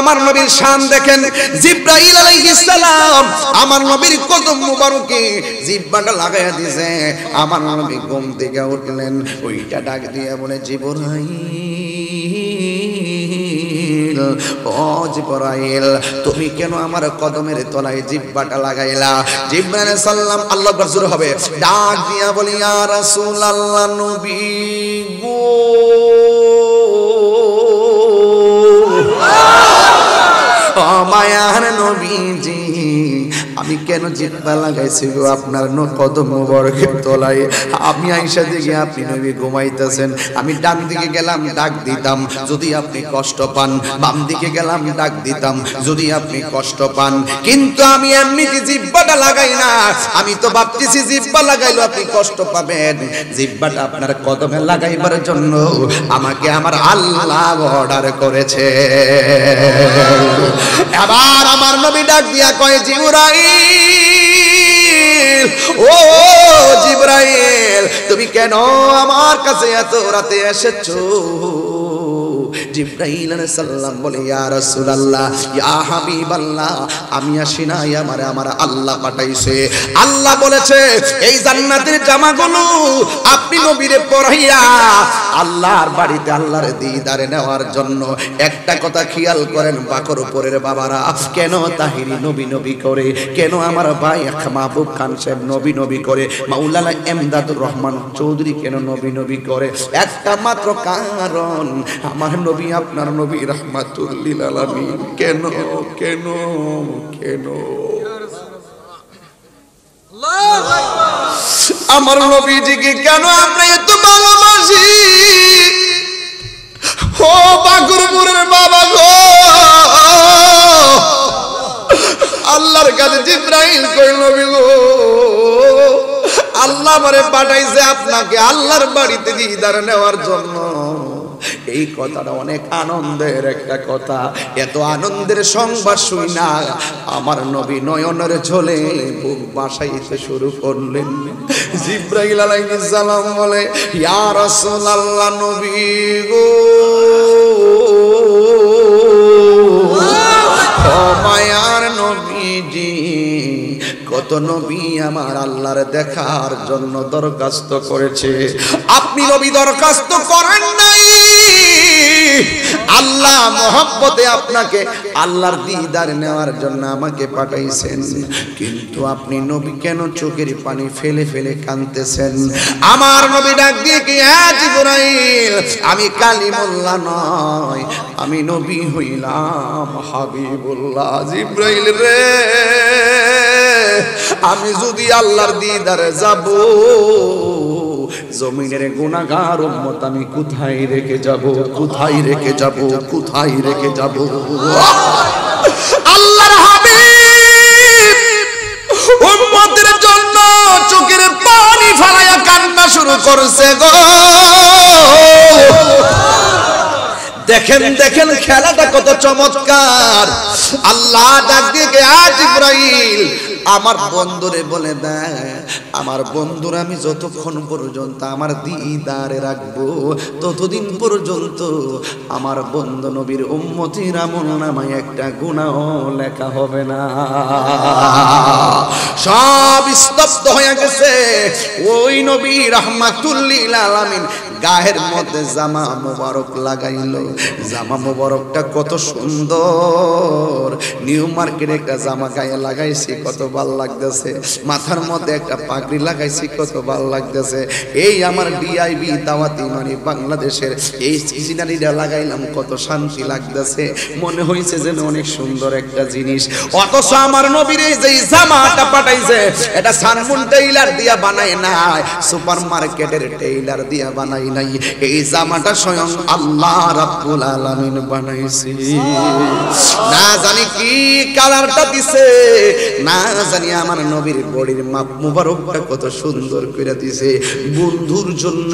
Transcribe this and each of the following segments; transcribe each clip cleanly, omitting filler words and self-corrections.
আমার নবীর শান দেখেন। জিবরাইল আলাইহিস সালাম আমার নবীর কদম মুবারকে জিহ্বাটা লাগায়া দিয়েছে। আমার নবী ঘুম থেকে উঠলেন, ওইটা ডাক দিয়ে বলে, জিবরাইল, ও জিবরাইল, তুমি কেন আমার কদমের তলায় জিহ্বাটা লাগাইলা? জিবরাইল আলাইহিস সালাম আল্লাহু আকবার জোরে হবে ডাক দিয়া বলি, ইয়া রাসূলুল্লাহ, নবী গো, মায়ার নবীজি, আমি কেন জিহ্বা লাগাইছি গো আপনার কদম মুবারকের তলায়? আমি আয়েশা দিকে আপনি নবী ঘুমাইতেছেন, আমি ডান দিকে গেলাম ডাক দিতাম যদি আপনি কষ্ট পান, বাম দিকে গেলাম ডাক দিতাম যদি আপনি কষ্ট পান, কিন্তু আমি এমনিতে জিহ্বাটা লাগাই না। আমি তো ভাবতেছি জিহ্বা লাগাইলো আপনি কষ্ট পাবেন, জিহ্বাটা আপনার কদমে লাগাইবার জন্য আমাকে আমার আল্লাহ অর্ডার করেছে। এবার আমার নবী ডাক দিয়া কয়, জিবরাইল, ও জিবরাইল, তুমি কেন আমার কাছে এত রাতে এসেছো? জিবরাইল আলাইহিস সালাম বলে, ইয়া রাসূলুল্লাহ, ইয়া হাবিবাল্লাহ, আমি আসি না, আমার আল্লাহ পাঠাইছে। আল্লাহ বলেছে এই জান্নাতের জামাগুলো আপনি নবীরে পরাইয়া আল্লাহর বাড়িতে আল্লাহর দিদারে নেওয়ার জন্য। একটা কথা খেয়াল করেন বাকর উপরের বাবারা, কেন তাহিরি নবী নবী করে, কেন আমার ভাই মাহবুব খান সাহেব নবী নবী করে, মাওলানা এমদাদুর রহমান চৌধুরী কেন নবী নবী করে? একটা মাত্র কারণ, আমার নবী আপনার নবী রাহমাতুল লিল আলামিন। কেন কেন কেন আমার নবীজিকে কেন আমরা এত ভালোবাসি? ও বাকুরপুরের বাবা গো, আল্লাহর কাছে জিবরাইল কই, নবী গো, আল্লাহ আমারে পাঠাইছে আপনাকে আল্লাহর বাড়িতে দিদার নেওয়ার জন্য। এই কথাটা অনেক আনন্দের একটা কথা। এত আনন্দের সংবাদ শুই না আমার নবী নয়নের ঝোলে বুক বাসাইতে শুরু করলেন। জিবরাইল আলাইহিস সালাম বলে, ইয়া রাসূলুল্লাহ, নবী গো, ও মায়ার নবীজি, কত নবী আমার আল্লাহর দেখার জন্য দরখাস্ত করেছে, আপনি নবী দরখাস্ত করেন নাই। আল্লাহ মহব্বতে আপনাকে আল্লাহর দিদার নেওয়ার জন্য আমাকে পাঠাইছেন, কিন্তু আপনি নবী কেন চোখের পানি ফেলে ফেলে কাঁদতেছেন? আমার নবী ডাক দিয়ে কি, হ্যাঁ জিবরাইল, আমি কালিমুল্লাহ নয়, আমি নবী হইলাম হাবিবুল্লাহ। জিবরাইল রে, আমি যদি আল্লাহর দিদারে যাব, জমিনের গুনাহগার উম্মত আমি কোথায় রেখে যাব, কোথায় রেখে যাব, কোথায় রেখে যাব? আল্লাহর হাবিব উম্মতের জন্য চোখের পানি ফেলায়া কান্না শুরু করছে গো। দেখেন দেখেন খেলাটা কত চমৎকার। আল্লাহ ডাক দিয়ে, আজ জিবরাইল আমার বন্ধুরে বলে দেয়, আমার বন্ধুরা আমি যতক্ষণ পর্যন্ত আমার দিদারে রাখবো ততদিন পর্যন্ত আমার বন্ধু নবীর উম্মতির আমলনামায় একটা গুনাহ লেখা হবে না। সব স্তব্ধ হয়ে গেছে। ওই নবী রাহমাতুল লিল আলামিন গায়ের মধ্যে জামা মোবারক লাগাইলো। জামা মোবারকটা কত সুন্দর, নিউ মার্কেটে একটা জামা গায়ে লাগাইছি, কত ভালো লাগতেছে। মাথার মধ্যে একটা পাগড়ি লাগাইছি, কত ভালো লাগতেছে। এই আমার ডিআইবি দাওয়াতি মানে বাংলাদেশের এই সিনারিটা লাগাইলাম, কত শান্তি লাগতেছে। মনে হইছে যেন অনেক সুন্দর একটা জিনিস। অথচ আমার নবীর এই যে জামাটা পাঠাইছে, এটা সানমুন টেইলার দিয়া বানায় নাই, সুপার মার্কেটের টেইলার দিয়া বানাই নাই। এই জামাটা স্বয়ং আল্লাহ রাব্বুল আলামিন বানাইছে। না জানি কি কালারটা দিছে, না জানি আমার নবীর বডির মাপ মুবারকটা কত সুন্দর করে দিছে। বন্ধুর জন্য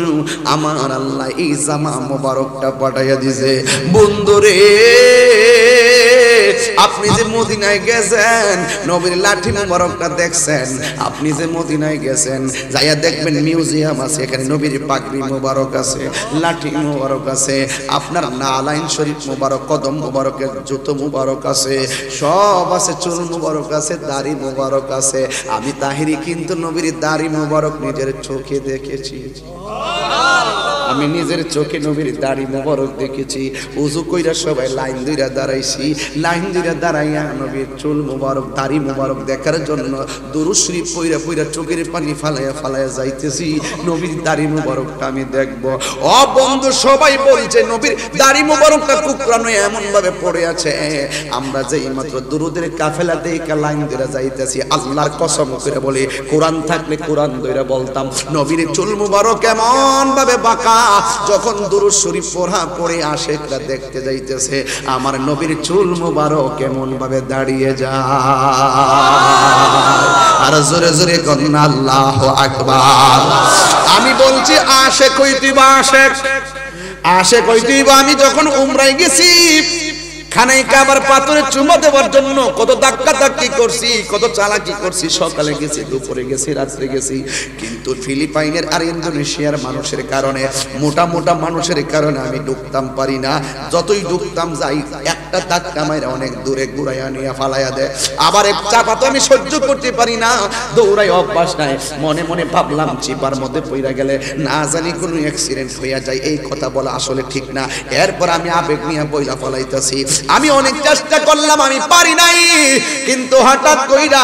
আমার আল্লাহ এই জামা মুবারকটা পাঠাইয়া দিছে। বন্ধুরে, আপনি যে মোদি মদিনায় গেছেন, নবীর লাঠি মোবারকটা দেখছেন, আপনি যে মদিনায় গেছেন যাইয়া দেখবেন মিউজিয়াম আছে, এখানে নবীর পাগড়ি মোবারক আছে, লাঠি মোবারক আছে, আপনার নালাইন শরীফ মোবারক, কদম মোবারকের জুতো মোবারক আছে, সব আছে, চুল মোবারক আছে, দাড়ি মোবারক আছে। আমি তাহিরি কিন্তু নবীর দাড়ি মোবারক নিজের চোখে দেখেছি, আমি নিজের চোখে নবীর দাড়ি মোবারক দেখেছি। উযু কইরা সবাই লাইন ধইরা দাঁড়াইছি, লাইন ধইরা দাঁড়াইয়া নবীর চুল মোবারক দাড়ি মোবারক দেখার জন্য দুরূদ শরীফ পইরা পইরা চোখের পানি ফালাইয়া ফালাইয়া যাইতেছি, নবীর দাড়ি মোবারকটা আমি দেখব। ও বন্ধু, সবাই বলছে নবীর দাড়ি মোবারকটা কুকরানো এমন ভাবে পড়ে আছে, আমরা যেই মাত্র দুরুদের কাফেলা দেইকা লাইন ধইরা যাইতেছি, আল্লাহর কসম করে বলি কোরআন থাকলে কোরআন ধইরা বলতাম নবীর চুল মোবারক এমন ভাবে বাঁকা, যখন দুরূদ শরীফ পড়া পড়ে আশেকরা দেখতে যাইতেছে আমার নবীর চুল মোবারক কেমন ভাবে দাঁড়িয়ে যায়। আর জোরে জোরে কোন আল্লাহু আকবার। আমি বলছি আশেক হইতিবা, আশেক আশেক হইতিবা। আমি যখন উমরায় গেছি, খানায় কাবার পাথরে চুমা দেওয়ার জন্য কত ধাক্কা ধাক্কি করছি, কত চালাকি করছি, সকালে গেছি, দুপুরে গেছি, রাত্রে গেছি, কিন্তু ফিলিপাইনের আর ইন্দোনেশিয়ার মানুষের কারণে, মোটা মোটা মানুষের কারণে আমি ঢুকতাম পারি না। যতই ঢুকতাম যাই একটা ধাক্কা মাইরা অনেক দূরে ঘুরাইয়া নিয়ে ফালাইয়া দেয়। আবার এক চাপা তো আমি সহ্য করতে পারি না, দৌড়াই অভ্যাস নাই। মনে মনে ভাবলাম চিপার মধ্যে পইরা গেলে না জানি কোনো অ্যাক্সিডেন্ট হইয়া যায়, এই কথা বলা আসলে ঠিক না। এরপর আমি আবেগ নিয়ে বইলা ফলাইতেছি, আমি অনেক চেষ্টা করলাম, আমি পারি নাই। কিন্তু হঠাৎ কইরা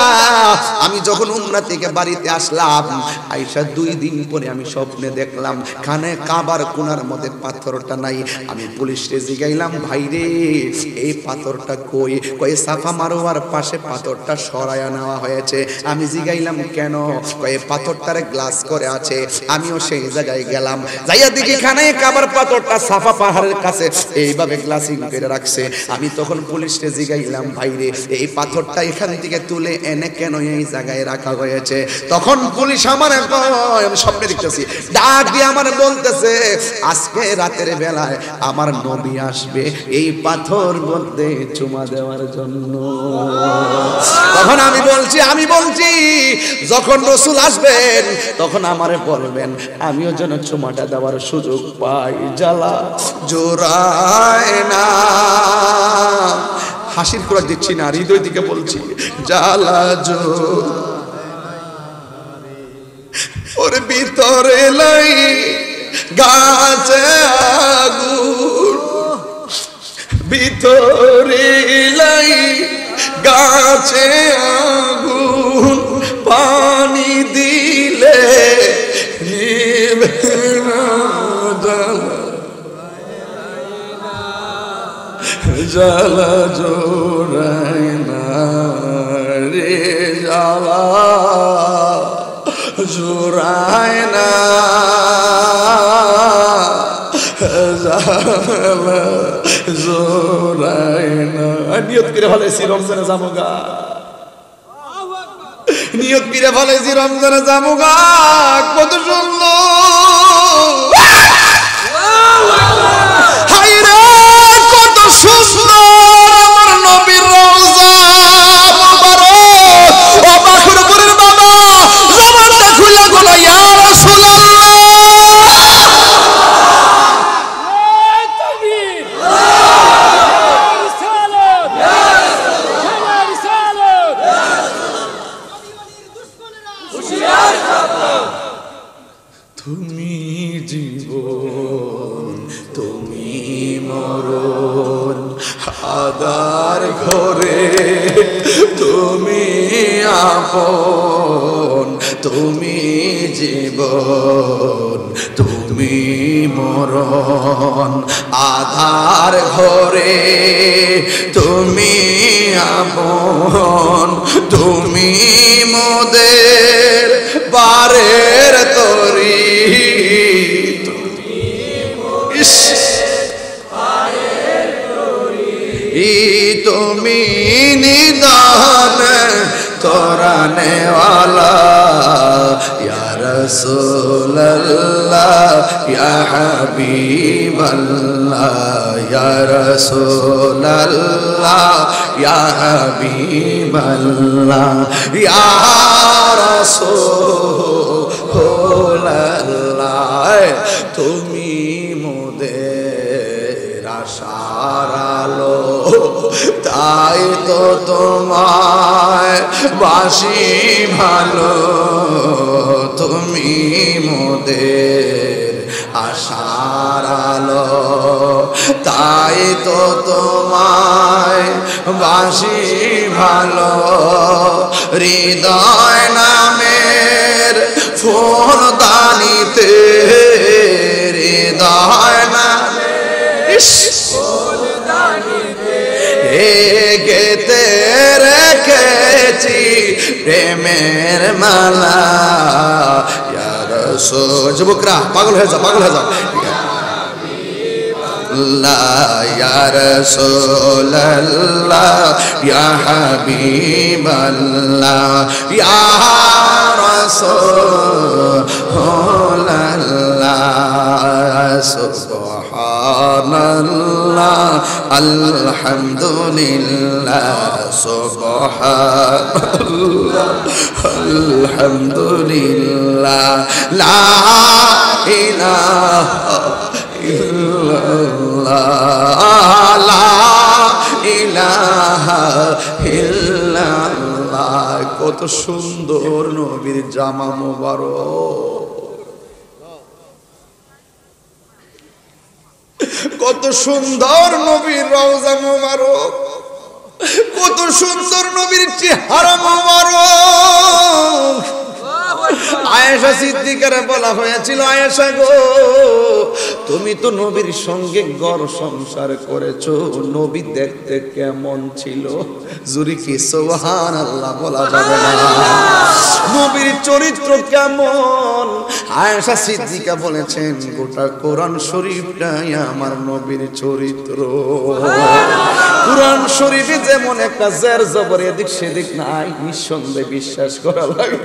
আমি যখন উমরা থেকে বাড়িতে আসলাম, আইসা 2 দিন পরে আমি স্বপ্নে দেখলাম খানে কাবার কোনার মধ্যে পাথরটা নাই। আমি পুলিশে জিগাইলাম, ভাই রে এই পাথরটা কই? কই সাফা মারোয়ার পাশে পাথরটা সরায়া নেওয়া হয়েছে। আমি জিগাইলাম কেন? কই পাথরটারে গ্লাস করে আছে। আমিও সেই জায়গায় গেলাম, যাইয়া দেখি খানে কাবার পাথরটা সাফা পাহাড়ের কাছে এইভাবে গ্লাসিং করে রাখছে। আমি তখন পুলিশে জিগাইলাম, ভাইরে এই পাথরটা এখান থেকে তুলে এনে কেন এই জায়গায় রাখা হয়েছে? তখন পুলিশ আমার আমি স্বপ্নে দেখতেছি, ডাক দিয়ে আমার বলতেছে আজকে রাতের বেলায় আমার নবী আসবে এই পাথর মধ্যে চুমা দেওয়ার জন্য। তখন আমি বলছি যখন রাসূল আসবেন তখন আমারে বলবেন, আমিও যেন চুমাটা দেওয়ার সুযোগ পাই। জ্বালা জোড়ায় না, হাসির খোরাক দিচ্ছি না, হৃদয় দিকে বলছি, জ্বালা জোর ওর ভিতরে লাই গাছে আগুন, ভিতরে লাই গাছে আগুন, পানি দিলে নিভে না জ্বালা জোড়ায় না রে, জ্বালা জোড়ায় না, জ্বালা জোড়ায় না। নিয়ত করে ফেলেছি রমজানে যামুগা, নিয়ত করে ফেলেছি রমজানে যামুগা। কত সুন্দর, হাই রে কত সুন্দর আমার নবীর রওজা মুবারক। ও বাখরপুরের বাবা, জবানটা খুলে বলো ইয়া রাসূলুল্লাহ। তুমি জীবন, তুমি মরণ, আদার ঘরে তুমি আপন, তুমি জীবন, তুমি মরণ, আধার ঘরে তুমি আপন, তুমি মোদের বারের তরি, তুমি নিদান তোরানে ওয়ালা ইয়া রাসূলুল্লাহ ইয়া হাবিবাল্লাহ ইয়া রাসূলুল্লাহ ইয়া হাবিবাল্লাহ ইয়া রাসূলাল্লাহ তুমি মোদের আশার আলো তাই তো তোমায় বাসি ভালো তুমি মোদের আশার আলো তাই তো তোমায় বাসি ভালো হৃদয় নামের ফোন দানিতে হৃদয় নামের গেতে রেখেছি প্রেমের মালা ইয়া রাসূল যুবকরা পাগল হয়ে যাও ইয়া রাসূলুল্লাহ ইয়া হাবিবাল্লাহ ইয়া রাসূলুল্লাহ সুবহানাল্লাহ আলহামদুলিল্লাহ সুবহানাল্লাহ আলহামদুলিল্লাহ লা ইলাহা ইল্লাল্লাহ লা ইলাহা ইল্লাল্লাহ কত সুন্দর নবীর জামা মোবারক কত সুন্দর নবীর রওজা মোবারক কত সুন্দর নবীর চেহারা মোবারক আয়েশা সিদ্দিকারে বলা হয়েছিল আয়েশা গো তুমি তো নবীর সঙ্গে ঘর সংসার করেছো নবী দেখতে কেমন ছিল জুরি কি সুবহানাল্লাহ বলা যাবে না নবীর চরিত্র কেমন আয়েশা সিদ্দিকা বলেছেন গোটা কোরআন শরীফটাই আমার নবীর চরিত্র কোরআন শরীফে যেমন একটা জের জবর এদিক সেদিক নাই নিঃসন্দেহে বিশ্বাস করা লাগে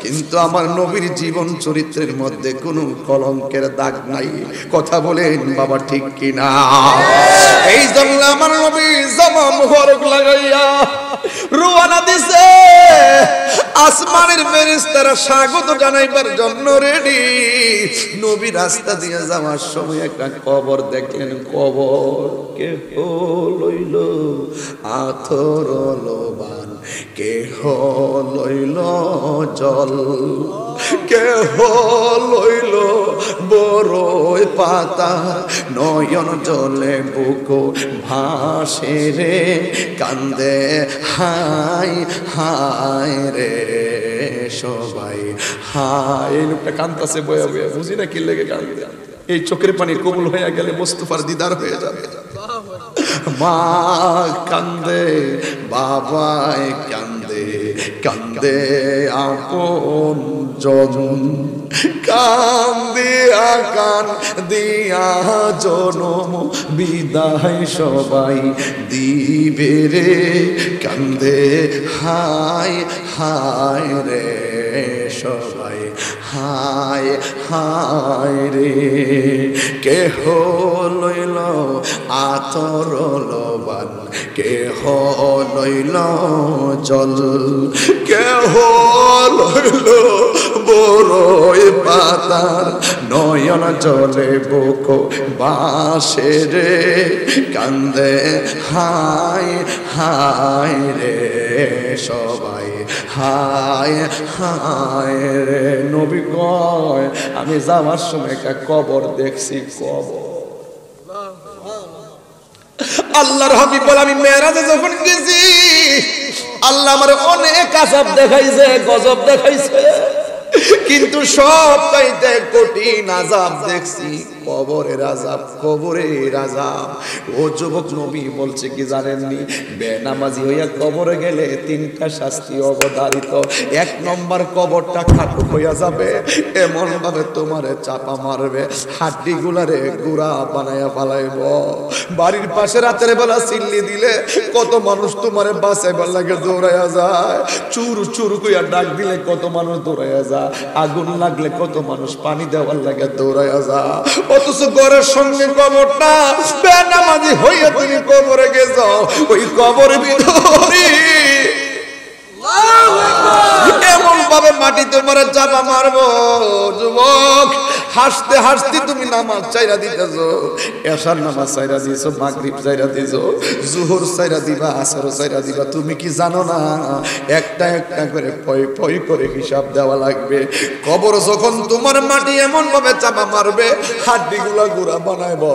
কিন্তু আমার নবীর জীবন চরিত্রের মধ্যে কোনো কলঙ্কের দাগ নাই কথা বলেন বাবা ঠিক কিনা এই জন্য আমার নবী জামা মুবারক লাগাইয়া রওনা দিছে আসমানের ফেরেশতারা স্বাগত জানাইবার জন্য রেডি নবী রাস্তা দিয়ে যাওয়ার সময় একটা কবর দেখলেন কবর কে লইল আথর লোবান কেহ লইল জল কেহ লইল বড়ই পাতা নয়ন জলে বুক ভাসে রে কান্দে হাই হাই রে সবাই হাই লোকটা কান্দাছে বয়া বয়া বুঝি না কি লেগে কান্দে এই চোখের পানি কবুল হয়ে গেলে মুস্তাফার দিদার হয়ে যাবে মা কান্দে বাবাই কান্দে কান্দে আপন জন কান্দে আকান দিয়া জনম বিদায় সবাই দিবে রে কান্দে হাই হাই রে সবাই হাই হাই রে কেহ লইল আতর লবান কেহ লইল জল কেহ লইল বড়ই পাতার নয়ন জলে বুক বাসে রে কান্দে হাই হাই রে সবাই হাই হাই রে নবী কয় আমি যাওয়ার সময় একটা কবর দেখছি কবর আল্লাহর হাবিব বলে আমি মেরাজে যখন গেছি আল্লাহ আমার অনেক আযাব দেখাইছে গজব দেখাইছে কিন্তু সব চাইতে কঠিন আযাব দেখছি কবরের আযাব কবরের আযাব ও যুবক নবী বলছে কি জানেননি বেনামাজি হইয়া কবরে গেলে তিনটা শাস্তি অবধারিত এক নম্বর কবরটা খাটো হইয়া যাবে এমন ভাবে তোমারে চাপা মারবে হাড্ডি গুলারে গুড়া বানায়া ফালাইব বাড়ির পাশে রাতের বেলা সিল্লি দিলে কত মানুষ তোমারে বাঁচাইবার লাগে দৌড়াইয়া যায় চুর চুর কইয়া ডাক দিলে কত মানুষ দৌড়াইয়া যায় আগুন লাগলে কত মানুষ পানি দেওয়ার লাগে দৌড়াইয়া যায় ও অথচ ঘরের সঙ্গে কবরটা, বেনামাজি হইয়া তুমি কবরে গেছো, ওই কবরের ভিতরে এমন ভাবে মাটি তোমার চাপা মারবো যুবক, হাসতে হাসতে তুমি নামাজ চাইরা দিতেছো, এশার নামাজ চাইরা দিছো, মাগরিব চাইরা দিছো, জোহর চাইরা দিবা, আসর চাইরা দিবা। তুমি কি জানো না একটা একটা করে পয় পয় করে হিসাব দেওয়া লাগবে। কবর যখন তোমার মাটি এমন ভাবে চাপা মারবে, হাড্ডিগুলা গুড়া বানাইবো।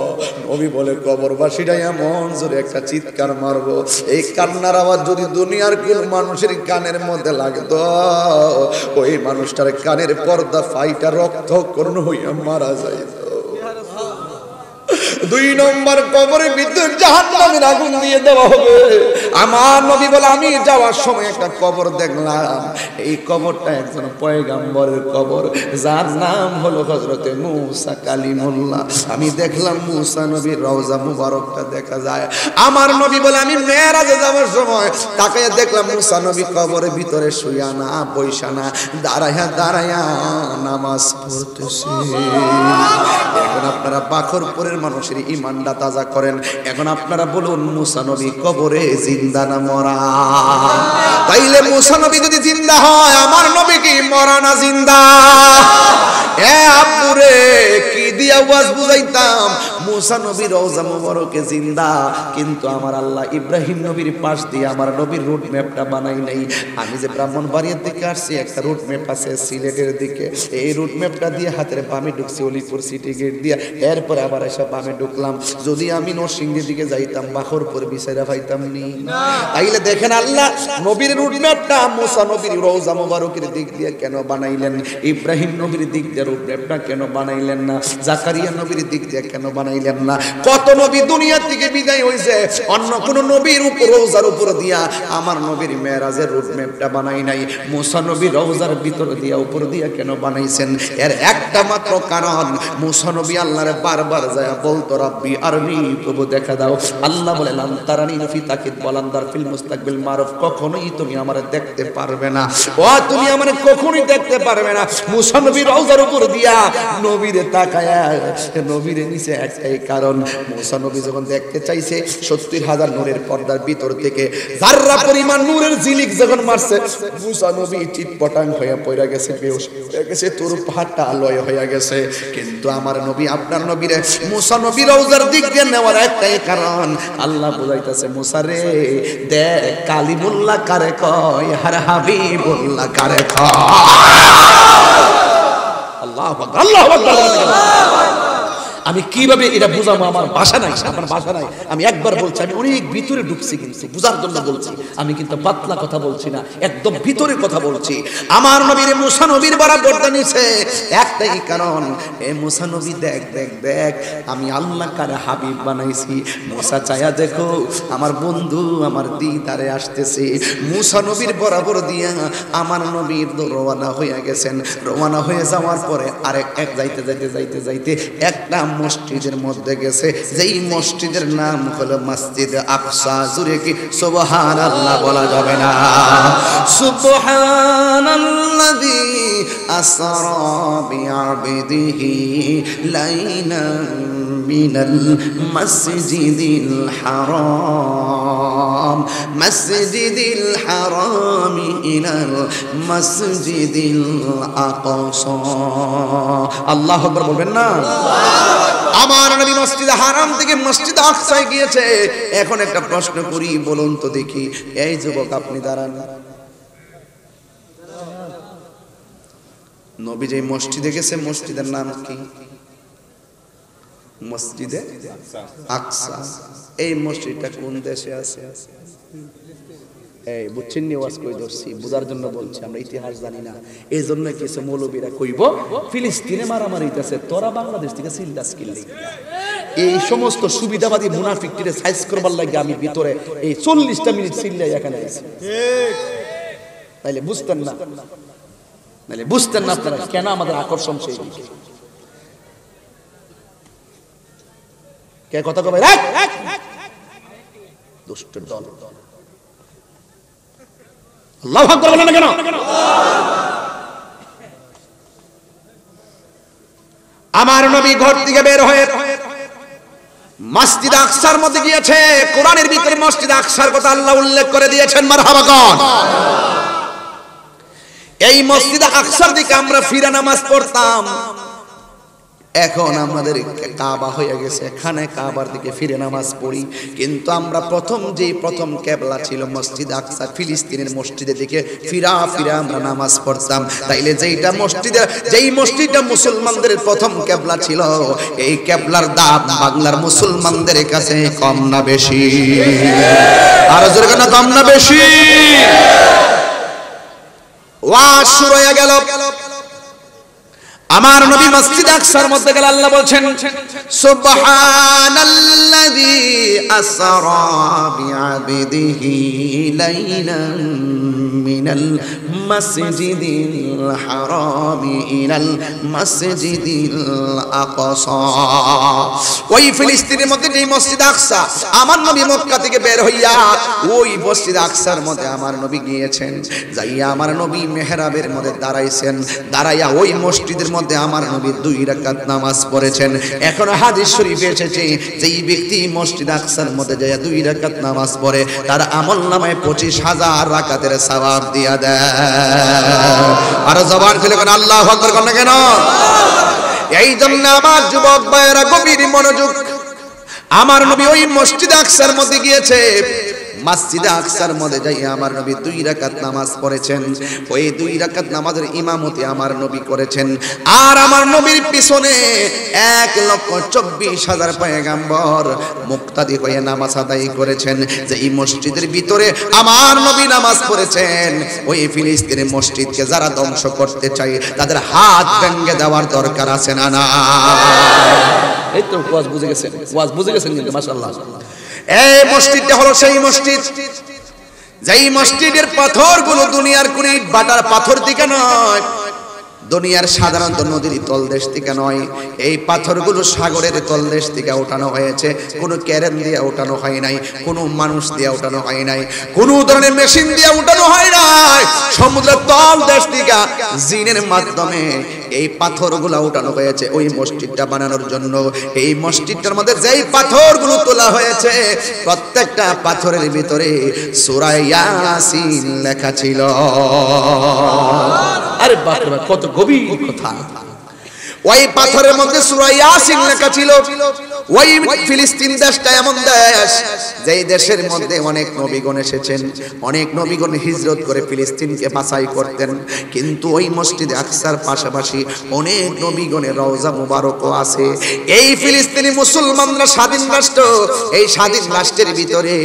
নবী বলে কবরবাসীরা এমন জোরে একটা চিৎকার মারবো, এই কান্নার আওয়াজ যদি দুনিয়ার কোন মানুষের কানের মধ্যে লাগতো, ওই মানুষটার কানের পর্দা ফাইটা রক্তকরণ হইয়া মারা যাইত। 2 নম্বর কবরের ভিতর জাহান্নামের আগুন দিয়ে দেওয়া হবে। আমার নবী বলে আমি যাওয়ার সময় একটা কবর দেখলাম, এই কবরটা একজন পয়গাম্বরের কবর, যার নাম হলো হযরতে মূসা কালিমুল্লাহ। আমি দেখলাম মূসা নবীর রওজা মুবারকটা দেখা যায়। আমার নবী বলে আমি মেরাজে যাওয়ার সময় তাকায় দেখলাম মূসা নবী কবরের ভিতরে শুয়া না, বইসা না, দাঁড়ায়া দাঁড়ায়া নামাজ পড়তেছে। এখন আপনারা বাখরপুরের মানুষের ঈমানটা তাজা করেন। এখন আপনারা বলুন মূসা নবী কবরে জিন্দা না মরা? তাইলে মূসা নবী যদি জিন্দা হয়, আমার নবী কি মরা না জিন্দা? এ আব্বুরে কি দিয়া ওয়াজ বুঝাইতাম, মূসা নবী রওজা মুবারকে জিন্দা, কিন্তু আমার আল্লাহ ইব্রাহিম নবীর পাশ দিয়ে আমার নবীর রুট ম্যাপটা বানাই নাই। আমি যে ব্রাহ্মণবাড়িয়ার দিকে আসছি, একটা রুট ম্যাপ আছে সিলেটের দিকে, এই রুট ম্যাপটা দিয়ে হাতের বামে ঢুকছি অলিপুর সিটি গেট দিয়ে, এরপর আবার এসব বামে ঢুকলাম। যদি আমি নরসিংদীর দিকে যাইতাম, বাখরপুর বিচারা পাইতাম নি। তাইলে দেখেন আল্লাহ নবীর রুট ম্যাপটা মূসা নবীর রওজা মুবারকের দিক দিয়ে কেন বানাইলেন, ইব্রাহিম নবীর দিক দিয়ে রুট ম্যাপটা কেন বানাইলেন না, জাকারিয়া নবীর দিক দিয়ে কেন বানাইলেন না? কত নবী দুনিয়া থেকে বিদায় হইছে, অন্য কোন নবীর উপর রওজার উপর দিয়া আমার নবীর মেরাজের রুট ম্যাপটা বানাই নাই। মূসা নবীর রওজার ভিতর দিয়া উপর দিয়া কেন বানাইছেন? এর একটা মাত্র কারণ, মূসা নবী আল্লাহরে বারবার যায় বলতো রাব্বি আরনি, প্রভু দেখা দাও। আল্লাহ বলে লান তারানি ফি তাকিদ ওয়ালান্দার ফিল মুস্তাকবিল মারুফ, কখনোই তুমি আমারে দেখতে পারবে না, ও তুমি আমারে কখনোই দেখতে পারবে না। মূসা নবীর রওজার উপর দিয়া নবীরে তাকায়া, নবীরে নিচে একটাই কারণ, মূসা নবী যখন দেখতে চাইছে 70,000 নূরের পর্দার ভিতর থেকে যাররা পরিমাণ নূরের ঝিলিক যখন মারছে, মূসা নবী চিৎপটাং হয়ে পড়ে গেছে, বেহুশ হয়ে গেছে, তোর পাহাড়টা আলোয় হয়ে গেছে। কিন্তু আমার নবী, আপনার নবীরে মূসা নবী রওজার দিক দিয়ে নেওয়ার একটাই কারণ, আল্লাহ বুঝাইতেছে মূসা রে দেখ কালিমুল্লাহ কারে কয়, আর হাবিবুল্লাহ কারে কয়। আল্লাহু আকবার, আল্লাহু আকবার। আমি কিভাবে এটা বুঝাবো, আমার ভাষা নাই, আমার ভাষা নাই। আমি একবার বলছি, আমি অনেক ভিতরে ঢুকছি, কিন্তু বুঝার জন্য বলছি। আমি কিন্তু পাতলা কথা বলছি না, একদম ভিতরে কথা বলছি। আমার নবীর মূসা নবীর বরাবরটা নিছে একটাই কারণ, এ মূসা নবী দেখ দেখ দেখ আমি আল্লাহ কারে হাবিব বানাইছি। মূসা চায়া দেখো আমার বন্ধু আমার দিদারে আসতেছে। মূসা নবীর বরাবর দিয়া আমার নবীর রওনা হয়ে গেছেন। রওনা হয়ে যাওয়ার পরে আরেক এক যাইতে যাইতে যাইতে যাইতে একটা মসজিদের মধ্যে গেছে, যেই মসজিদের নাম হলো মসজিদ আকসা। জুরে কি সুবহানাল্লাহ বলা যাবে না? সুবহানাল্লাযী আসরা বিআবদিহি লাইলান মিনাল মসজিদিল হারাম, মসজিদিল হারাম ইলাল মসজিদিল আকসা। আল্লাহু আকবার বলবেন না? আমার নবী মসজিদে হারাম থেকে মসজিদ আকসায় গিয়েছে। এখন একটা প্রশ্ন করি, বলুন তো দেখি, এই যুবক আপনি দাঁড়ান, নবী যে মসজিদে গেছে মসজিদের নাম কি? মসজিদে আকসা। এই মসজিদটা কোন দেশে আছে? এই বুঝছেন নি, ওয়াজ কই ধরছি বুঝার জন্য বলছি, আমরা ইতিহাস জানি না। এই জন্য কিছু মৌলবীরা কইব ফিলিস্তিনে মারামারি হইতাছে, তোরা বাংলাদেশ থেকে সিলদাস কিনলি। এই সমস্ত সুবিধাবাদী মুনাফিকটিরে সাইজ করবার লাগে আমি ভিতরে এই 40টা মিনিট সিল্লাই এখানে আইছি। তাইলে বুঝতেন না, নাইলে বুঝতেন না আপনারা কেন আমাদের আকর্ষণ সেই দিকে। কে কথা কবে রাখ দুষ্ট দল। আল্লাহু আকবার বলেন না কেন? আমার নবী ঘর থেকে বের হয়ে মসজিদ আকসার মধ্যে গিয়েছে। কোরআনের ভিতরে মসজিদ আকসার কথা আল্লাহ উল্লেখ করে দিয়েছেন, মারহাবা কোন। এই মসজিদ আকসার দিকে আমরা ফিরে নামাজ পড়তাম, এখন আমাদের কাবা হয়ে গেছে, এখানে কাবার দিকে ফিরে নামাজ পড়ি। কিন্তু আমরা প্রথম কেবলা ছিল মসজিদ আকসা, ফিলিস্তিনের মসজিদের দিকে ফিরা আমরা নামাজ পড়তাম। তাইলে যেই মসজিদটা মুসলমানদের প্রথম কেবলা ছিল, এই কেবলার দাম বাংলার মুসলমানদের কাছে কম না বেশি? আর জোরে কেন, কম না বেশি? ওয়াজ শুরু হয়ে গেল। আমার নবী মসজিদ আকসার মধ্যে গেলে আল্লাহ বলছেন, সুবহানাল্লাযী আসরা বিআবদিহি লাইলান মিনাল মাসজিদিল হারামি ইলাল মাসজিদিল আকসা। ওই ফিলিস্তিনের মধ্যে যে মসজিদ আকসা, আমার নবী মক্কা থেকে বের হইয়া ওই মসজিদ আকসার মধ্যে আমার নবী গিয়েছেন। যাইয়া আমার নবী মেহরাবের মধ্যে দাঁড়াইছেন, দাঁড়াইয়া ওই মসজিদের মধ্যে আমার নবী 2 রাকাত নামাজ পড়েছেন। এখন হাদিস শরীফে এসেছে, যেই ব্যক্তি মসজিদ আকসার মধ্যে যায় 2 রাকাত নামাজ পড়ে, তার আমলনামায় 25,000 রাকাতের সওয়াব দিয়া দেয়। আর জবান খুলে কোন আল্লাহু আকবার কোন কেন? এই জন্য আমার যুবক ভাইয়েরা গভীর মনোযোগ, আমার নবী ওই মসজিদ আকসার মধ্যে গিয়েছে। মসজিদ আকসার মধ্যে যাই আমার নবী 2 রাকাত নামাজ পড়েছেন। ওই 2 রাকাত নামাজের ইমামতি আমার নবী করেছেন। আর আমার নবীর পিছনে 1,24,000 পয়গম্বর মুক্তাদি হয়ে নামাজ আদায় করেছেন। যে এই মসজিদের ভিতরে আমার নবী নামাজ পড়েছেন, ওই ফিলিস্তিনের মসজিদকে যারা ধ্বংস করতে চায় তাদের হাত ভেঙে দেওয়ার দরকার আছে না? না, এই তো ওয়াজ বুঝে গেছেন কিন্তু মাশাআল্লাহ। এই মসজিদটা হলো সেই মসজিদ, যেই মসজিদের পাথরগুলো দুনিয়ার কোন ইট বাটার পাথর থেকে নয়, দুনিয়ার সাধারণত নদীর তলদেশ থেকে নয়, এই পাথরগুলো সাগরের তলদেশ থেকে ওঠানো হয়েছে। কোনো ক্যারেন দিয়ে ওঠানো হয় নাই, কোনো মানুষ দিয়ে ওঠানো হয় নাই, কোনো ধরনের মেশিন দিয়ে ওঠানো হয় নাই। সমুদ্রের তলদেশ থেকে জিনের মাধ্যমে এই পাথরগুলো ওঠানো হয়েছে ওই মসজিদটা বানানোর জন্য। এই মসজিদটার মধ্যে যেই পাথরগুলো তোলা হয়েছে, প্রত্যেকটা পাথরের ভিতরে সূরা ইয়াসিন লেখা ছিল। আরে বাপ রে বাপ, কত গভীর কথা! ওই পাথরের মধ্যে সূরা ইয়াসিন লেখা ছিল। ওই ফিলিস্তিন দেশটা এমন দেশ, যেই দেশের মধ্যে অনেক নবীগণ এসেছেন, অনেক নবীগণ হিজরত করে ফিলিস্তিনকে বাছাই করতেন। কিন্তু ওই মসজিদে আকসার পাশাপাশি অনেক নবীগণের রওজা মুবারকও আছে। এই ফিলিস্তিনি মুসলমানরা স্বাধীন রাষ্ট্র, এই স্বাধীন রাষ্ট্রের ভিতরে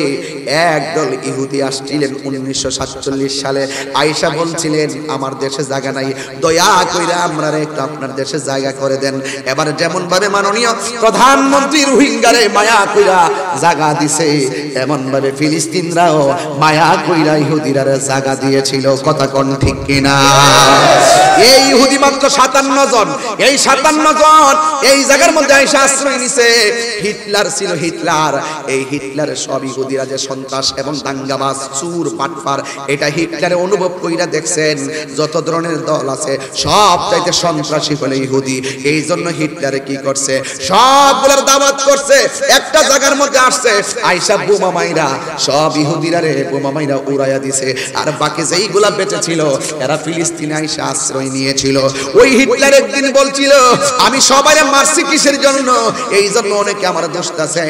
একদল ইহুদি আসছিলেন 1947 সালে। আয়েশা বলছিলেন, আমার দেশে জায়গা নাই, দয়া কইরা আমরা একটু আপনার দেশে জায়গা করে দেন। এবার যেমন ভাবে মাননীয় প্রধানমন্ত্রী রোহিঙ্গারে মায়া কইরা জায়গা দিছে, এমন ভাবে ফিলিস্তিনরাও মায়া কইরা ইহুদিরা জায়গা দিয়েছিল। কথা কোন ঠিক কিনা? এই ইহুদি মাত্র 57 জন, এই 57 জন এই জায়গার মধ্যে এসে আশ্রয় নিছে। হিটলার ছিল, হিটলার, এই হিটলারের সব ইহুদিরা যে সন্ত্রাস এবং দাঙ্গাবাজ চুর পাটপার, এটা হিটলারে অনুভব কইরা দেখছেন। যত ধরনের দল আছে সব চাইতে সন্ত্রাসী হলে ইহুদি। এই জন্য হিটলারে কি করছে, সবগুলোর দাওয়াত করছে, একটা জায়গার মধ্যে আসছে, আয়েশা বোমা মাইরা সব ইহুদিরা রে বোমা মাইরা উড়াইয়া দিছে। আর বাকি যেইগুলা বেঁচে ছিল এরা ফিলিস্তিনে আয়েশা আশ্রয় নিয়েছিল। ওই হিটলার একদিন বলছিল, আমি সবাইরে মারছি কিসের জন্য? এই জন্য অনেকে আমার দোস্ত আছে,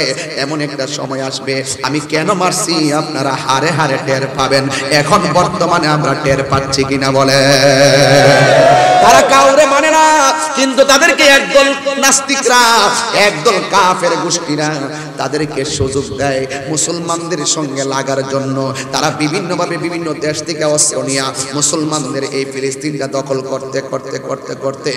এমন একটা সময় আসবে আমি কেন মারছি আপনারা হারে হারে টের পাবেন। এখন বর্তমানে আমরা টের পাচ্ছি কিনা বলে? তারা কাউরে মানে না, কিন্তু তাদেরকে একদল নাস্তিকরা, একদল কাফের গোষ্ঠীরা তাদেরকে সুযোগ দেয় মুসলমানদের সঙ্গে লাগার জন্য। তারা বিভিন্নভাবে বিভিন্ন দেশ থেকে অস্ত্র নিয়ে মুসলমানদের এই ফিলিস্তিনটা দখল করতে করতে করতে করতে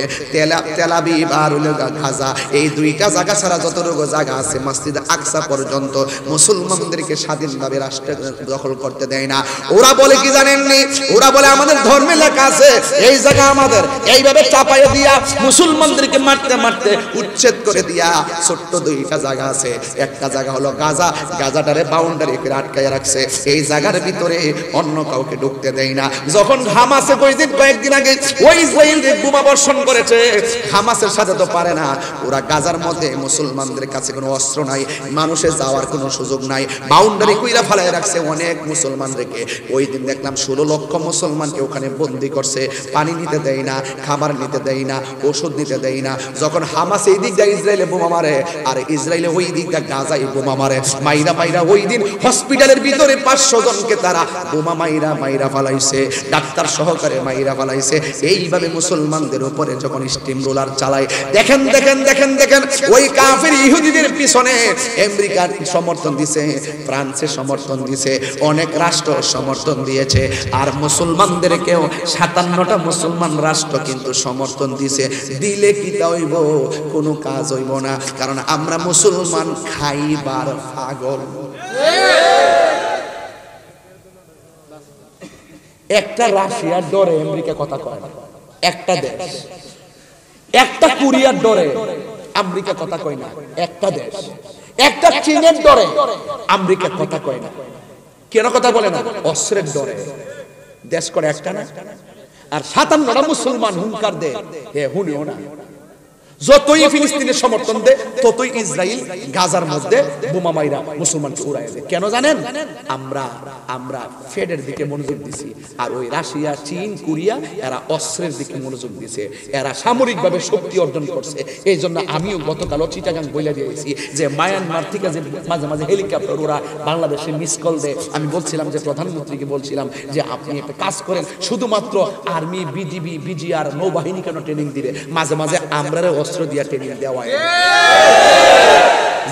তেল আবিব আর গাজা, এই 2টা জায়গা ছাড়া যতটুকু জায়গা আছে মসজিদ আকসা পর্যন্ত মুসলমানদেরকে স্বাধীনভাবে রাষ্ট্র দখল করতে দেয় না। ওরা বলে কি জানেননি? ওরা বলে আমাদের ধর্মে লেখা আছে এই জায়গা আমাদের, এইভাবে চাপাইয়া দিয়া মুসলমানদেরকে মারতে মারতে উচ্ছেদ করে দিয়া ছোট্ট দুইটা জায়গা আছে, একটা জায়গা হলো গাজা, গাজাটারে বাউন্ডারি করে আটকায় রাখছে, এই জায়গার ভিতরে অন্য কাউকে ঢুকতে দেয় না। যখন হামাসে কয়েকদিন আগে ওই ইসরায়েল বোমা বর্ষণ করেছে, হামাসের সাথে তো পারে না, ওরা গাজার মধ্যে মুসলমানদের কাছে কোনো অস্ত্র নাই, মানুষের যাওয়ার কোনো সুযোগ নাই, বাউন্ডারি কইরা ফেলায় রাখছে অনেক মুসলমানদেরকে। ওই দিন দেখলাম 16 লক্ষ মুসলমানকে ওখানে বন্দি করছে, পানি নিতে দেয় না, খাবার নিতে দেয় না, ওষুধ নিতে দেয় না। যখন হামাস এই দিকটা ইসরায়েলে বোমা মারে আর ইসরায়েলে ওই দিকটা গাজায় বোমা মারে, মাইরা ওই দিন হসপিটালের ভিতরে 500 জনকে তারা বোমা মাইরা ফালাইছে, ডাক্তার সহকারে মাইরা ফালাইছে। এইভাবে মুসলমানদের উপরে যখন স্টিম রোলার চালায়, দেখেন ওই কাফের ইহুদিদের পিছনে আমেরিকার সমর্থন দিছে, ফ্রান্সের সমর্থন দিছে, অনেক রাষ্ট্র সমর্থন দিয়েছে, আর মুসলমানদেরকেও 57টা মুসলমান রাষ্ট্র কিন্তু সমর্থন দিছে। দিলে কি তা হইব? কোনো কাজ হইব না, কারণ আমরা মুসলমান খাইবার পাগল। একটা রাশিয়ার ডরে আমেরিকা কথা কয় না, একটা দেশ, একটা কোরিয়ার ডরে আমেরিকা কথা কয় না, একটা দেশ, একটা চীনের ডরে আমেরিকা কথা কয় না। কেন কথা বলে না? অস্ত্রের ডরে। দেশ করে একটা না, আর 57টা মুসলমান হুঙ্কার দেয়, হে হুনিও না। যতই ফিলিস্তিনের সমর্থন দেয়, ততই ইসরায়েল গাজার মধ্যে বোমা মাইরা মুসলমানকে উড়াই দেয়। কেন জানেন? আমরা ফেডের দিকে মনোযোগ দিছি, আর ওই রাশিয়া, চীন, কোরিয়া এরা অস্ত্রের দিকে মনোযোগ দিছে, এরা সামরিকভাবে শক্তি অর্জন করছে। এই জন্য আমিও গতকাল চিটাগাং বইলা দিয়েছি যে মায়ানমার থেকে যে মাঝে মাঝে হেলিকপ্টার ওরা বাংলাদেশে মিস কল দেয়, আমি বলছিলাম যে প্রধানমন্ত্রীকে বলছিলাম যে আপনি একটা কাজ করেন, শুধুমাত্র আর্মি, বিজিবি, বিজিআর, নৌবাহিনী কেন ট্রেনিং দিলে, মাঝে মাঝে আমরা অস্ত্র দিয়া ট্রেনিং দেওয়া।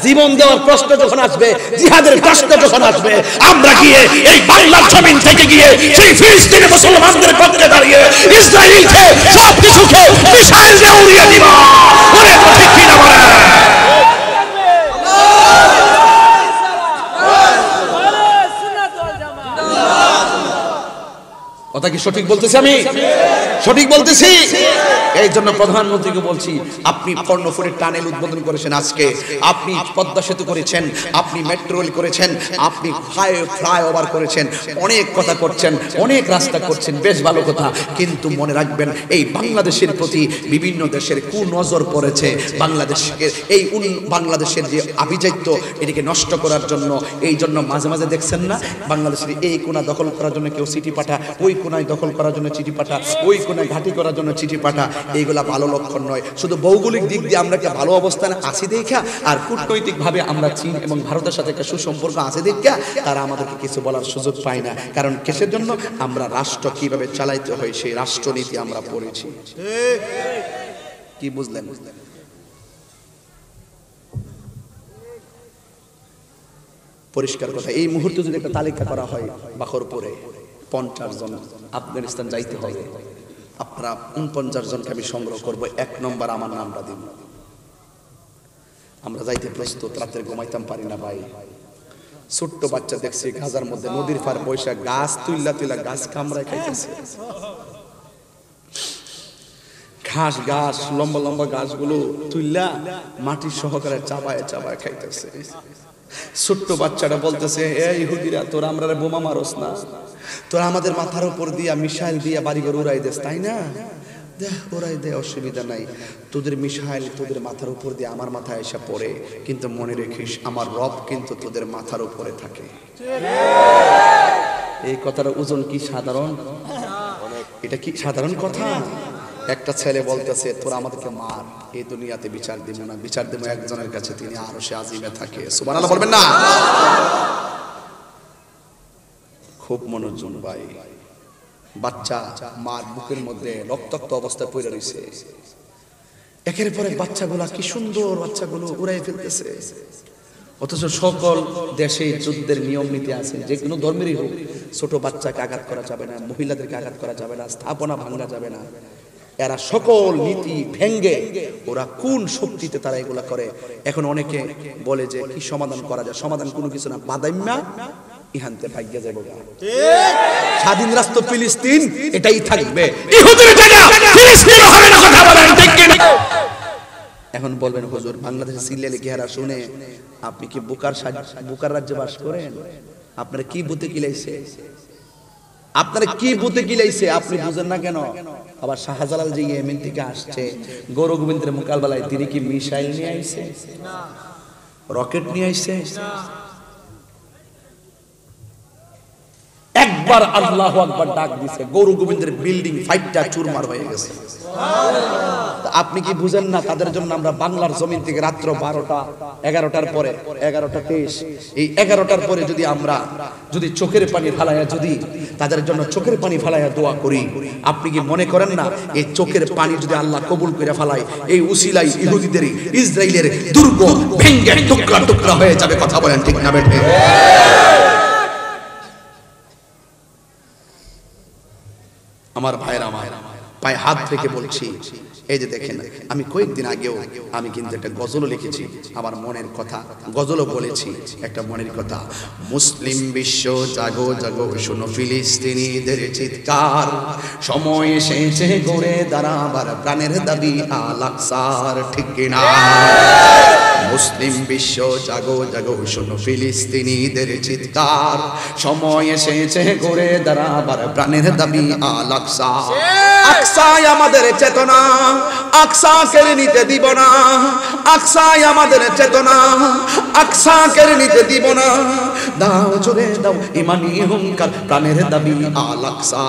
জীবন দেওয়ার প্রশ্ন যখন আসবে, জিহাদের প্রশ্ন যখন আসবে, আমরা গিয়ে এই বাংলার জমিন থেকে গিয়ে সেই ফিলিস্তিনি মুসলমানদের পক্ষে দাঁড়িয়ে ইসরায়েলকে সবকিছুকে মিসাইল দিয়ে উড়িয়ে দিব। ওরে ঠিক কি না বলে? কথা কি সঠিক বলতেছি? আমি সঠিক বলতেছি? এই জন্য প্রধানমন্ত্রীকে বলছি, আপনি কর্ণফুলীর টানেল উদ্বোধন করেছেন আজকে, আপনি পদ্মা সেতু করেছেন, আপনি মেট্রো রেল করেছেন, আপনি ফ্লাইওভার করেছেন, অনেক কথা করছেন, অনেক রাস্তা করছেন, বেশ ভালো কথা। কিন্তু মনে রাখবেন, এই বাংলাদেশের প্রতি বিভিন্ন দেশের কুনজর পড়েছে। বাংলাদেশের যে আভিজাত্য, এটিকে নষ্ট করার জন্য। এই জন্য মাঝে মাঝে দেখছেন না, বাংলাদেশের এই কোণা দখল করার জন্য কেউ চিঠি পাঠা, ওই কোণায় দখল করার জন্য চিঠি পাঠা, ওই কোণায় ঘাঁটি করার জন্য চিঠি পাঠা। এইগুলা ভালো লক্ষণ নয়। শুধু ভৌগোলিক দিক দিয়ে আমরা একটা ভালো অবস্থানে আছি দেখা, আর কূটনৈতিক ভাবে আমরা চীন এবং ভারতের সাথে একটা সুসম্পর্ক আছে দেখা তারা আমাদেরকে কিছু বলার সুযোগ পায় না। কারণ কিসের জন্য? আমরা রাষ্ট্র কিভাবে চালাইতে হয় সেই রাষ্ট্রনীতি আমরা পড়েছি। কি বুঝলেন? পরিষ্কার কথা। এই মুহূর্তে যদি একটা তালিকা করা হয়, বাখরপুরে 50 জন আফগানিস্তান যাইতে হবে, আপনারা 49 জনকে আমি সংগ্রহ করব, 1 নম্বর আমার নামটা দিব। আমরা যাইতে প্রস্তুত। রাতে ঘুমাইতাম পারি না ভাই। ছোট্ট বাচ্চা দেখছি গাজার মধ্যে নদীর পার বৈশা গাছ তুইলা গাছ কামড়ায় খাইতেছে। ঘাস লম্বা লম্বা গাছগুলো তুইলা মাটির সহকারে চাবায় খাইতেছে। ছোট্ট বাচ্চাটা বলতেছে, এ ইহুদিরা, তোরা আমরা বোমা মারস না, তোরা আমাদের মাথার উপর দিয়া মিসাইল দিয়া বাড়িঘর উড়াই দেস, তাই না? উড়াই দে, অসুবিধা নাই। তোদের মিসাইল তোদের মাথার উপর দিয়ে আমার মাথায় এসে পড়ে, কিন্তু মনে রেখিস আমার রব কিন্তু তোদের মাথার উপরে থাকে। এই কথার ওজন কি সাধারণ? এটা কি সাধারণ কথা? একটা ছেলে বলতেছে, তোরা আমাদেরকে মার, এই দুনিয়াতে বিচার দিব না, বিচার দেব একজনের কাছে, তিনি আরশে আজিমে থাকে। সুবহানাল্লাহ বলবেন না? খুব মনোযোগ ভাই। বাচ্চা মার বুকের মধ্যে রক্তাক্ত অবস্থায় পড়ে রয়েছে। একের পর এক বাচ্চাগুলা, কি সুন্দর বাচ্চাগুলো উড়াই ফেলতেছে। অথচ সকল দেশে যুদ্ধের নিয়ম নীতি আছে, যে কোনো ধর্মেরই হোক, ছোট বাচ্চাকে আঘাত করা যাবে না, মহিলাদেরকে আঘাত করা যাবে না, স্থাপনা ভাঙা যাবে না। এরা সকল নীতি ভেঙ্গে ওরা কোন শক্তিতে তারা এগুলা করে। এখন অনেকে বলে যে কি সমাধান করা যায়? সমাধান কোনো কিছু না, বাদাইম্মা ইহানতে ভাগ্যে যাবো ঠিক। স্বাধীন রাষ্ট্র ফিলিস্তিন এটাই থাকবে, ইহুদির জায়গা ফিলিস্তিন হবে না, কথা বলেন ঠিক কি না? এখন বলবেন হুজুর বাংলাদেশের সিলেলে কি হারা শুনে আপনি কি বুকার রাজ্যে বাস করেন? আপনারা কি বুতে কিলাইছে, আপনারা কি বুতে কিলাইছে আপনি বুঝেন না কেন? আবার শাহজালাল যে ইয়েমেন থেকে আসছে গৌর গোবিন্দের মোকাবেলায় তিনি কি মিসাইল নিয়ে আইছে না, রকেট নিয়ে আইছে? একবার আল্লাহু আকবার ডাক দিছে, গৌর গোবিন্দের বিল্ডিং ফাইটটা চুরমার হয়ে গেছে। আপনি কি বুঝেন না তাদের জন্য আমরা বাংলার জমিন থেকে রাত্র 12টা 11টার পরে 11:23 এই 11টার পরে যদি আমরা যদি চোখের পানি ফেলাইয়া যদি তাদের জন্য চোখের পানি ফেলাইয়া দোয়া করি, আপনি কি মনে করেন না এই চোখের পানি যদি আল্লাহ কবুল করে ফেলায় এই উসিলাই ইহুদিদের ইসরাইলের দুর্গ ভেঙে টুকরা টুকরা হয়ে যাবে? কথা বলেন ঠিক না বেঠে? আমার ভাইরা, আমার পায়ে হাত রেখে বলছি, এই যে দেখেন আমি কয়েকদিন আগেও আমি কিন্তু একটা গজলও লিখেছি, আমার মনের কথা গজলও বলেছি, একটা মনের কথা। মুসলিম বিশ্ব জাগো জাগো শোনো ফিলিস্তিনিদের চিৎকার, সময় এসেছে গড়ে দাঁড়াবার প্রাণের দাবি আল আকসার, ঠিক কিনা? মুসলিম বিশ্ব জাগো জাগো শোনো ফিলিস্তিনিদের চিৎকার, সময় এসেছে গড়ে দাঁড়াবার প্রাণের দাবি আল আকসা। আকসায় আমাদের চেতনা, আকসা কেড়ে নিতে দিব না, আকসায় আমাদের চেতনা, আকসা কেড়ে নিতে দিব না। দাও জোরে দাও ইমানি হুঙ্কার, প্রাণের দাবি আল আকসা।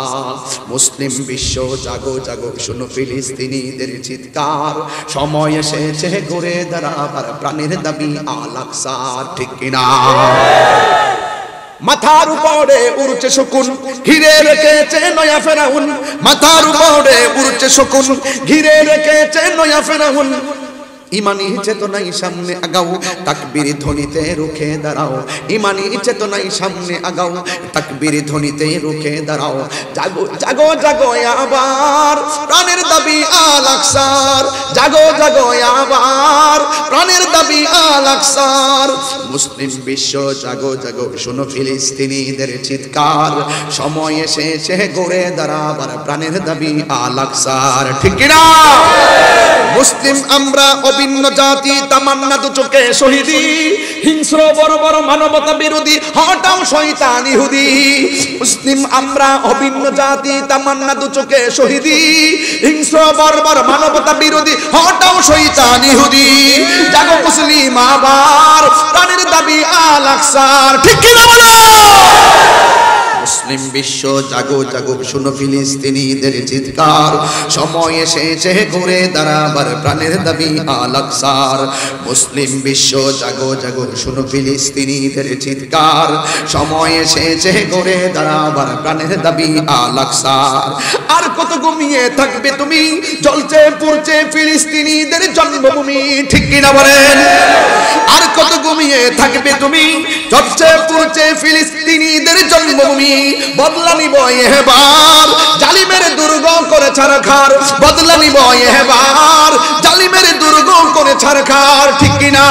মুসলিম বিশ্ব জাগো জাগো শোনো ফিলিস্তিনিদের চিৎকার, সময় এসেছে ঘুরে দাঁড়াবার প্রাণের দাবি আল আকসা, ঠিক কিনা? মাথার উপরে উড়ছে শকুন, ঘিরে রেখেছে নয়া ফেরাউন, মাথার উপরে উড়ছে শকুন, ঘিরে রেখেছে নয়া ফেরাউন। ইমানি চেতনাই সামনে আগাও, তাকবীর ধ্বনিতে রুখে দাঁড়াও, ইমানি চেতনাই সামনে আগাও, তাকবীর ধ্বনিতে রুখে দাঁড়াও। জাগো জাগো জাগো আবার প্রাণের দাবি আল আকসার, জাগো জাগো আবার প্রাণের দাবি আল আকসার। মুসলিম বিশ্ব জাগো জাগো শোনো ফিলিস্তিনিদের চিৎকার, সময় এসেছে গড়ে দাঁড়াবার প্রাণের দাবি আল আকসার, ঠিক কিনা? মুসলিম আমরা অভিন্ন জাতি, তামান্না দু চোখে শহীদি, হিংস্র বড় বড় মানবতা বিরোধী, হটাও শয়তান ইহুদি। মুসলিম আমরা অভিন্ন জাতি, তামান্না দু চোখে শহীদি, হিংস্র বড় বড় মানবতা বিরোধী, হটাও শয়তান ইহুদি। জাগো মুসলিম আবার প্রাণের দাবি আল আকসার, ঠিক কি না বলো? মুসলিম বিশ্ব জাগো জাগো শোনো ফিলিস্তিনিদের চিৎকার, সময় এসেছে ঘুরে দাঁড়াবার প্রাণের দাবি আল আকসার। মুসলিম বিশ্ব জাগো জাগো শোনো ফিলিস্তিনিদের চিৎকার, সময় এসেছে ঘুরে দাঁড়াবার প্রাণের দাবি আল আকসার। আর কত ঘুমিয়ে থাকবে তুমি, জ্বলছে পুড়ছে ফিলিস্তিনিদের জন্মভূমি, ঠিক কিনা বলেন? আর কত ঘুমিয়ে থাকবে তুমি, জ্বলছে পুড়ছে ফিলিস্তিনিদের জন্মভূমি। বদলা নিব এবার জালিমের দুর্গ করে ছারখার, বদলা নিব এবার জালিমের দুর্গ করে ছারখার, ঠিক কিনা?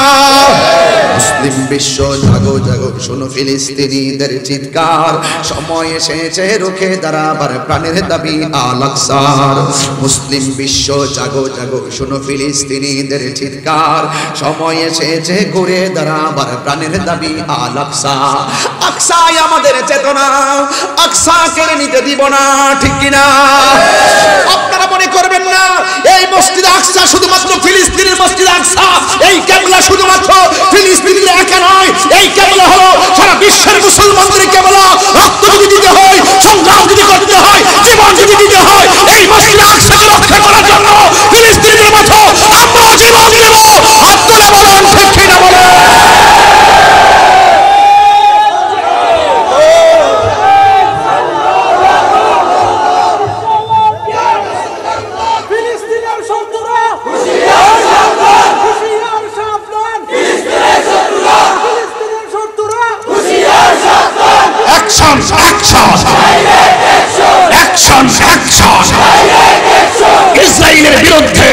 মুসলিম বিশ্ব জাগো জাগো শোনো ফিলিস্তিনিদের চিৎকার, সময় এসেছে রুখে দাঁড়াবার প্রাণের দাবি আল আকসার। মুসলিম বিশ্ব জাগো জাগো শোনো ফিলিস্তিনিদের চিৎকার, সময় এসেছে ঘুরে দাঁড়াবার প্রাণের দাবি আল আকসা। আকসায় আমাদের চেতনা, আকসা কেড়ে নিতে দিব না, ঠিক কিনা? আপনারা মনে করবেন না এই মসজিদ আকসা শুধুমাত্র ফিলিস্তিনের মসজিদ আকসা, এই কিবলা শুধুমাত্র ফিলিস্তিনের একা নয়, এই কিবলা হলো সারা বিশ্বের মুসলমানদের কিবলা। রক্ত যদি দিতে হয়, সংগ্রাম যদি করতে হয়, জীবন যদি দিতে হয়, এই মসজিদ আকসাকে রক্ষা করার জন্য ফিলিস্তিনের মতো আমরা জীবন দেব। হাত তুলে বলেন ঠিক কিনা বলেন? ইসরায়েলের বিরুদ্ধে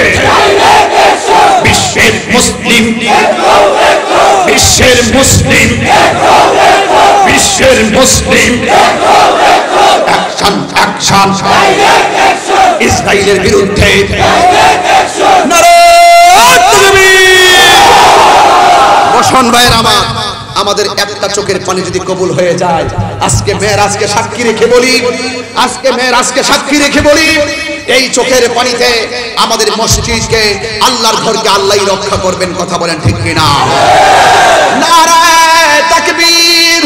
বিশ্বের মুসলিম, বিশ্বের মুসলিম, বিশ্ব বিশ্বের মুসলিম অ্যাকশন অ্যাকশন ইসরায়েলের বিরুদ্ধে নারে তাকবীর। বসন ভাইয়ের আমাদের একটা চোখের পানি যদি কবুল হয়ে যায়, আজকে মেরাজকে সাক্ষী রেখে বলি, আজকে মেরাজকে সাক্ষী রেখে বলি, এই চোখের পানিতে আমাদের মসজিদকে, আল্লাহর ঘরকে আল্লাহই রক্ষা করবেন। কথা বলেন ঠিক কিনা? নারায়ে তাকবীর,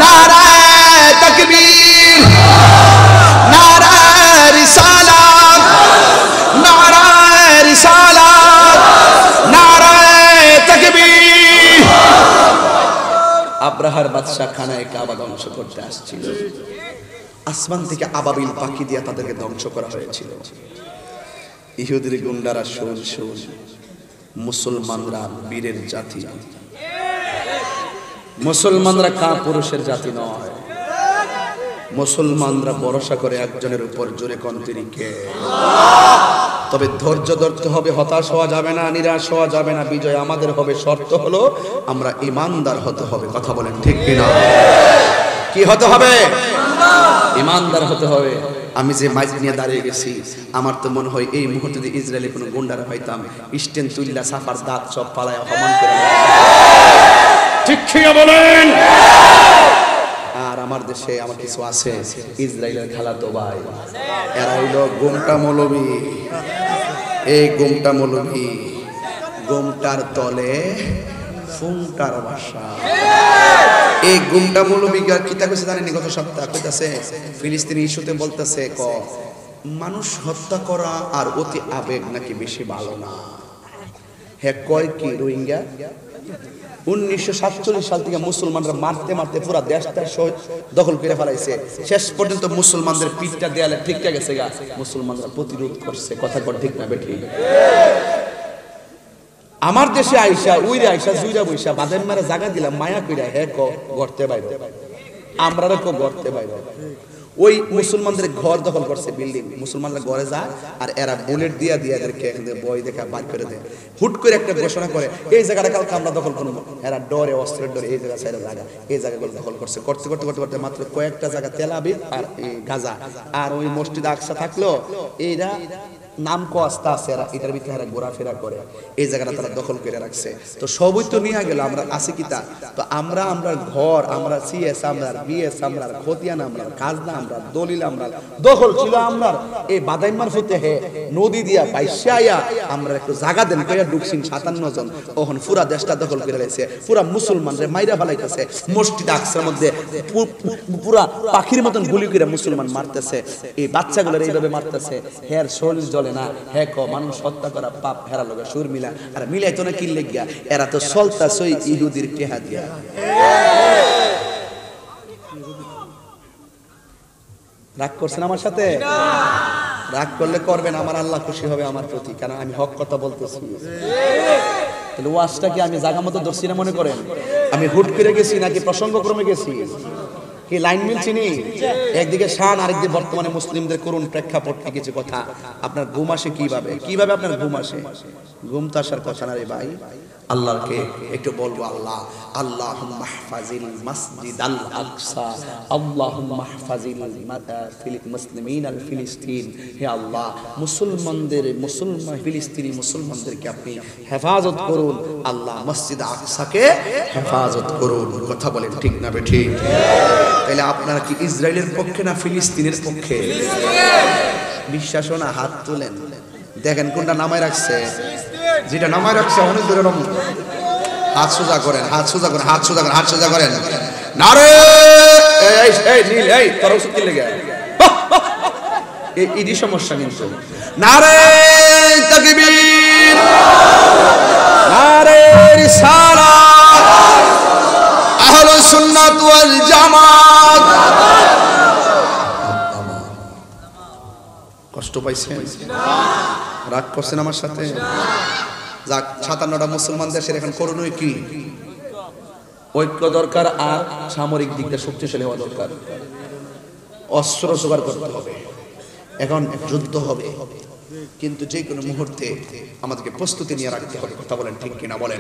নারায়ে তাকবীর, নারায়ে রিসালাত, নারায়ে রিসালাত, নারায়ে তাকবীর। আব্রাহার বাদশা খানায় কাবা ধ্বংস করতে আসছিল, আসমান থেকে আবাবিল পাখি দিয়ে তাদেরকে ধ্বংস করা হয়েছিল। ইহুদির গুন্ডারা শোন শোন, মুসলমানরা বীরের জাতি, মুসলমানরা কাপুরুষের জাতি নয়, মুসলমানরা ভরসা করে একজনের উপর, জোরে কোন তিনি কে? তবে ধৈর্য ধরতে হবে, হতাশ হওয়া যাবে না, নিরাশ হওয়া যাবে না, বিজয় আমাদের হবে। শর্ত হলো আমরা ইমানদার হতে হবে। কথা বলেন ঠিক কিনা? কি হতে হবে? ইমানদার হতে হবে। আমি যে মাইক নিয়ে দাঁড়িয়ে গেছি, আমার তো মনে হয় এই মুহূর্তে যদি ইসরায়েলে কোনো গুন্ডারা পাইতাম, স্টেন তুল্লা সাফার দাঁত সব পালায় অপমান করে। ঠিক ঠিক বলেন। আর আমার দেশে আমার কিছু আছে ইসরায়েলের খালাতো ভাই, এরা হইল গোমটা মৌলবী। এই গোমটা মৌলবী, গোমটার তলে ফুংটার বাসা। এই গুমটা মৌলবীরা কিতা কইছে জানেন? গত সপ্তাহ কইতাছে ফিলিস্তিনি ইস্যুতে বলতেছে মানুষ হত্যা করা আর অতি আবেগ নাকি বেশি ভালো না। হ্যাঁ কয় কি রোহিঙ্গা 1947 সাল থেকে মুসলমানরা মারতে মারতে পুরো দেশটা দখল করে ফেলাইছে। শেষ পর্যন্ত মুসলমানদের পিঠটা দেয়ালে ঠিকটা গেছে গা, মুসলমানরা প্রতিরোধ করছে। কথা কর ঠিক না বেঠিক? আমার দেশে আইসা উইরে আইসা জুইরা বইসা বাদের মারে জায়গা দিলাম মায়া কইরা হে গড়তে বাইরে, আমরা গড়তে বাইরে। ওই মুসলমানদের ঘর দখল করছে, বিল্ডিং। মুসলমানরা ঘরে যায় আর এরা বুলেট দিয়া দিয়া এদেরকে বই দেখা বার করে দেয়। হুট করে একটা ঘোষণা করে এই জায়গাটা কালকে আমরা দখল করবো। এরা ডরে, অস্ত্রের ডরে এই জায়গা সাইডে জায়গা, এই জায়গাগুলো দখল করছে। করতে করতে করতে করতে মাত্র কয়েকটা জায়গা তেল আবিব আর গাজা আর ওই মসজিদ আকসা থাকলো। এইরা নাম কস্তা আছে, এটার ভিতরে এরা ঘোরাফেরা করে। এই জায়গাটা তারা দখল করে রাখছে। তো সবই তো নিয়ে গেল, আমরা আছি কিতা? তো আমরা ঘর, আমরা সিএস, আমরা বিএস, আমরা খতিয়ান, আমরা খাজনা, আমরা দলিল, আমরা দখল ছিল আমরা। এই বাদাইমার ফুতে হে নদী দিয়া বাইশাইয়া আমরা একটু জায়গা দেন কইয়া ঢুকছিন 57 জন। ওখান পুরা দেশটা দখল করে রয়েছে, পুরা মুসলমানরে মাইরা ফেলাইতেছে। মসজিদ আকসার মধ্যে পুরা পাখির মতন গুলি করে মুসলমান মারতেছে। এই বাচ্চাগুলোর এইভাবে মারতেছে, হের শরীর জ্বলে না। হ্যাঁ মানুষ হত্যা করা পাপ, হেরা লোক সুর মিলা আর মিলাই তো না কি লেগিয়া, এরা তো চলতাছই ইহুদির টেহা দিয়া। রাগ করছেন আমার সাথে? রাগ করলে করবেন, আমার আল্লাহ খুশি হবে আমার প্রতি, কারণ আমি হক কথা বলতেছি। তাহলে ওয়াজটা কি আমি জায়গা মতো ধরছি না মনে করেন? আমি হুট করে গেছি নাকি প্রসঙ্গক্রমে গেছি? কি লাইন মিলছি নি? একদিকে শান, আরেকদিকে বর্তমানে মুসলিমদের করুন প্রেক্ষাপট কিছু কথা। আপনার ঘুম আসে কিভাবে? কিভাবে আপনার ঘুম আসে? ঘুম তো আসার কথা না রে ভাই। আল্লাহকে একটু বলবো, আল্লাহ আল্লাহুম্মা মাহফাজিল মাসজিদাল আকসা, আল্লাহুম্মা মাহফাজিল মুসলিমিন আল ফিলিস্তিন। হে আল্লাহ, ফিলিস্তিনি মুসলমানদেরকে আপনি হেফাজত করুন। আল্লাহ মসজিদ আকসাকে হেফাজত করুন। কথা বলেন ঠিক না বেঠিক? তাহলে আপনারা কি ইসরায়েলের পক্ষে না ফিলিস্তিনের পক্ষে? বিশ্বাস না? হাত তুলেন, দেখেন কোনটা নামায় রাখছে। যেটা নামায় রাখছে অনেক দূরে হাত সোজা করেন, হাত সোজা করেন, হাত সোজা করেন, হাত সোজা করেন। নারে এই নীল, এই তোর ওষুধ কি লেগে? এই সমস্যা কিন্তু। নারে তাকবীর, নারে রিসালাত, আহলুস সুন্নাত ওয়াল জামাত। কষ্ট পাইছেন? রাগ করছেন আমার সাথে? যাক, 57টা মুসলমান দেশের এখন করণীয় কি? ঐক্য দরকার আর সামরিক দিকটা শক্তিশালী হওয়া দরকার। অস্ত্র জোগাড় করতে হবে। এখন যুদ্ধ হবে, কিন্তু যে কোনো মুহূর্তে আমাদেরকে প্রস্তুতি নিয়ে রাখতে হবে। কথা বলেন ঠিক কিনা বলেন?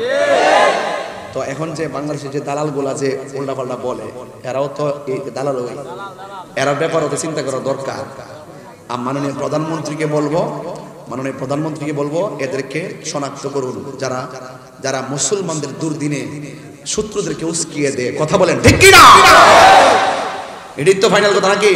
তো এখন যে বাংলাদেশের যে দালালগুলা যে উল্টাপাল্টা বলে, এরাও তো এই দালাল, এরা ব্যাপারও তো চিন্তা করা দরকার। মাননীয় প্রধানমন্ত্রীকে বলবো এদেরকে শনাক্ত করুন, যারা যারা মুসলমানদের দুর্দিনে শত্রুদেরকে উস্কিয়ে দেয়। কথা বলেন ঠিক কি না? এটাই তো ফাইনাল কথা নাকি?